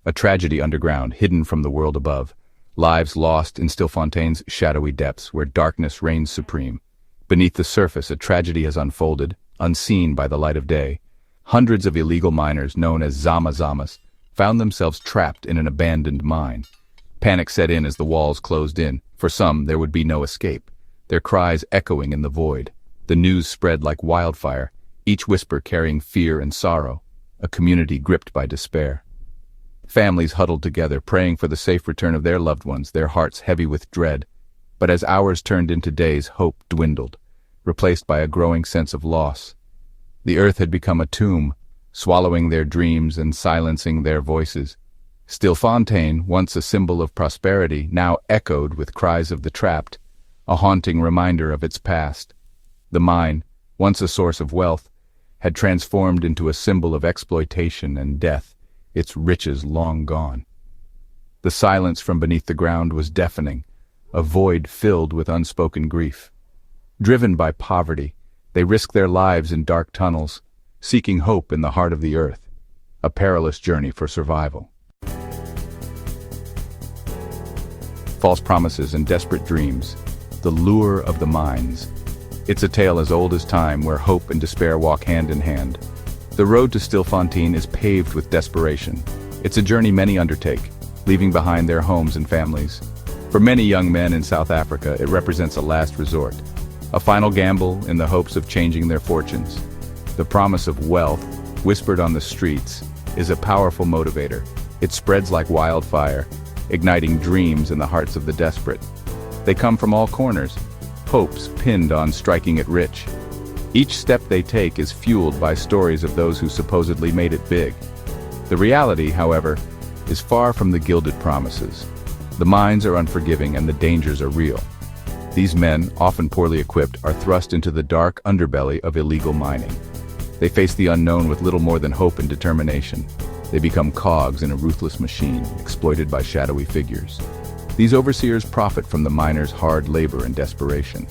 a tragedy underground, hidden from the world above. Lives lost in Stilfontein's shadowy depths, where darkness reigns supreme. Beneath the surface, a tragedy has unfolded, unseen by the light of day. Hundreds of illegal miners, known as Zama Zamas, found themselves trapped in an abandoned mine. Panic set in as the walls closed in. For some, there would be no escape, their cries echoing in the void. The news spread like wildfire, each whisper carrying fear and sorrow, a community gripped by despair. Families huddled together, praying for the safe return of their loved ones, their hearts heavy with dread. But as hours turned into days, hope dwindled, replaced by a growing sense of loss. The earth had become a tomb, swallowing their dreams and silencing their voices. Stilfontein, once a symbol of prosperity, now echoed with cries of the trapped, a haunting reminder of its past. The mine, once a source of wealth, had transformed into a symbol of exploitation and death, its riches long gone. The silence from beneath the ground was deafening, a void filled with unspoken grief. Driven by poverty, they risked their lives in dark tunnels, seeking hope in the heart of the earth, a perilous journey for survival. False promises and desperate dreams, the lure of the mines. It's a tale as old as time, where hope and despair walk hand in hand. The road to Stilfontein is paved with desperation. It's a journey many undertake, leaving behind their homes and families. For many young men in South Africa, it represents a last resort, a final gamble in the hopes of changing their fortunes. The promise of wealth, whispered on the streets, is a powerful motivator. It spreads like wildfire, igniting dreams in the hearts of the desperate. They come from all corners, hopes pinned on striking it rich. Each step they take is fueled by stories of those who supposedly made it big. The reality, however, is far from the gilded promises. The mines are unforgiving and the dangers are real. These men, often poorly equipped, are thrust into the dark underbelly of illegal mining. They face the unknown with little more than hope and determination. They become cogs in a ruthless machine, exploited by shadowy figures. These overseers profit from the miners' hard labor and desperation.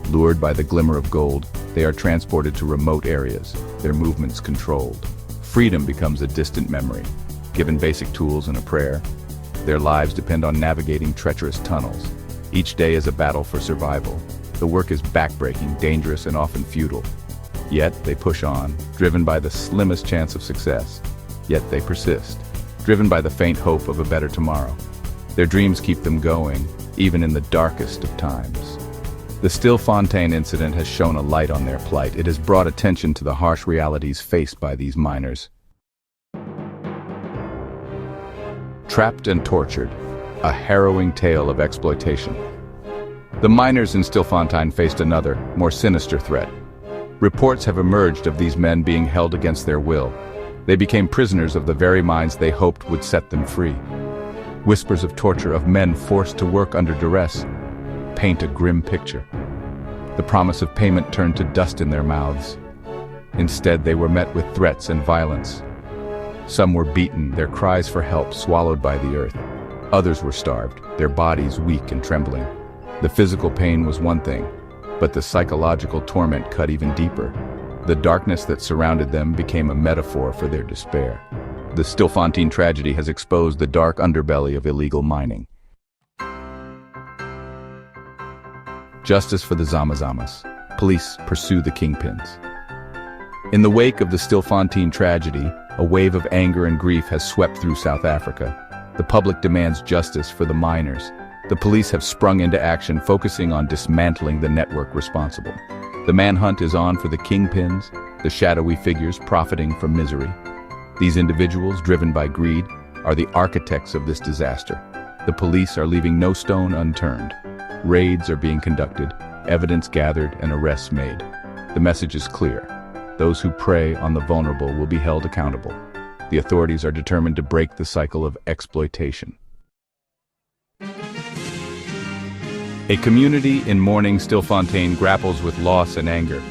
Lured by the glimmer of gold, they are transported to remote areas, their movements controlled. Freedom becomes a distant memory. Given basic tools and a prayer, their lives depend on navigating treacherous tunnels. Each day is a battle for survival. The work is backbreaking, dangerous, and often futile. Yet they push on, driven by the slimmest chance of success. Yet they persist, driven by the faint hope of a better tomorrow. Their dreams keep them going, even in the darkest of times. The Stilfontein incident has shone a light on their plight. It has brought attention to the harsh realities faced by these miners. Trapped and tortured, a harrowing tale of exploitation. The miners in Stilfontein faced another, more sinister threat. Reports have emerged of these men being held against their will. They became prisoners of the very mines they hoped would set them free. Whispers of torture, of men forced to work under duress, paint a grim picture. The promise of payment turned to dust in their mouths. Instead, they were met with threats and violence. Some were beaten, their cries for help swallowed by the earth. Others were starved, their bodies weak and trembling. The physical pain was one thing, but the psychological torment cut even deeper. The darkness that surrounded them became a metaphor for their despair. The Stilfontein tragedy has exposed the dark underbelly of illegal mining. Justice for the Zama Zamas. Police pursue the Kingpins. In the wake of the Stilfontein tragedy, a wave of anger and grief has swept through South Africa. The public demands justice for the miners. The police have sprung into action, focusing on dismantling the network responsible. The manhunt is on for the Kingpins, the shadowy figures profiting from misery. These individuals, driven by greed, are the architects of this disaster. The police are leaving no stone unturned. Raids are being conducted, evidence gathered, and arrests made. The message is clear. Those who prey on the vulnerable will be held accountable. The authorities are determined to break the cycle of exploitation. A community in mourning Stilfontein grapples with loss and anger.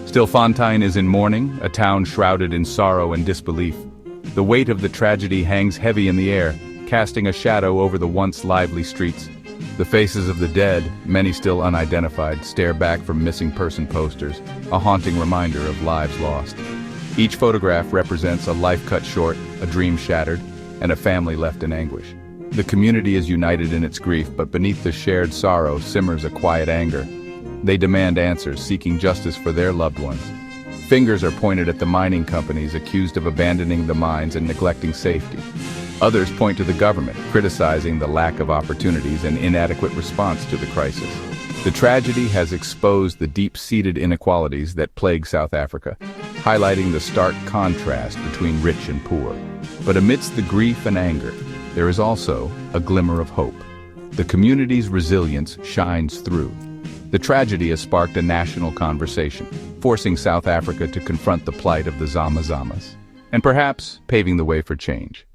Stilfontein is in mourning, a town shrouded in sorrow and disbelief. The weight of the tragedy hangs heavy in the air, casting a shadow over the once lively streets. The faces of the dead, many still unidentified, stare back from missing person posters, a haunting reminder of lives lost. Each photograph represents a life cut short, a dream shattered. and a family left in anguish. The community is united in its grief, but beneath the shared sorrow simmers a quiet anger. They demand answers, seeking justice for their loved ones. Fingers are pointed at the mining companies accused of abandoning the mines and neglecting safety. Others point to the government, criticizing the lack of opportunities and inadequate response to the crisis. The tragedy has exposed the deep-seated inequalities that plague South Africa, highlighting the stark contrast between rich and poor. But amidst the grief and anger, there is also a glimmer of hope. The community's resilience shines through. The tragedy has sparked a national conversation, forcing South Africa to confront the plight of the Zama Zamas, and perhaps paving the way for change.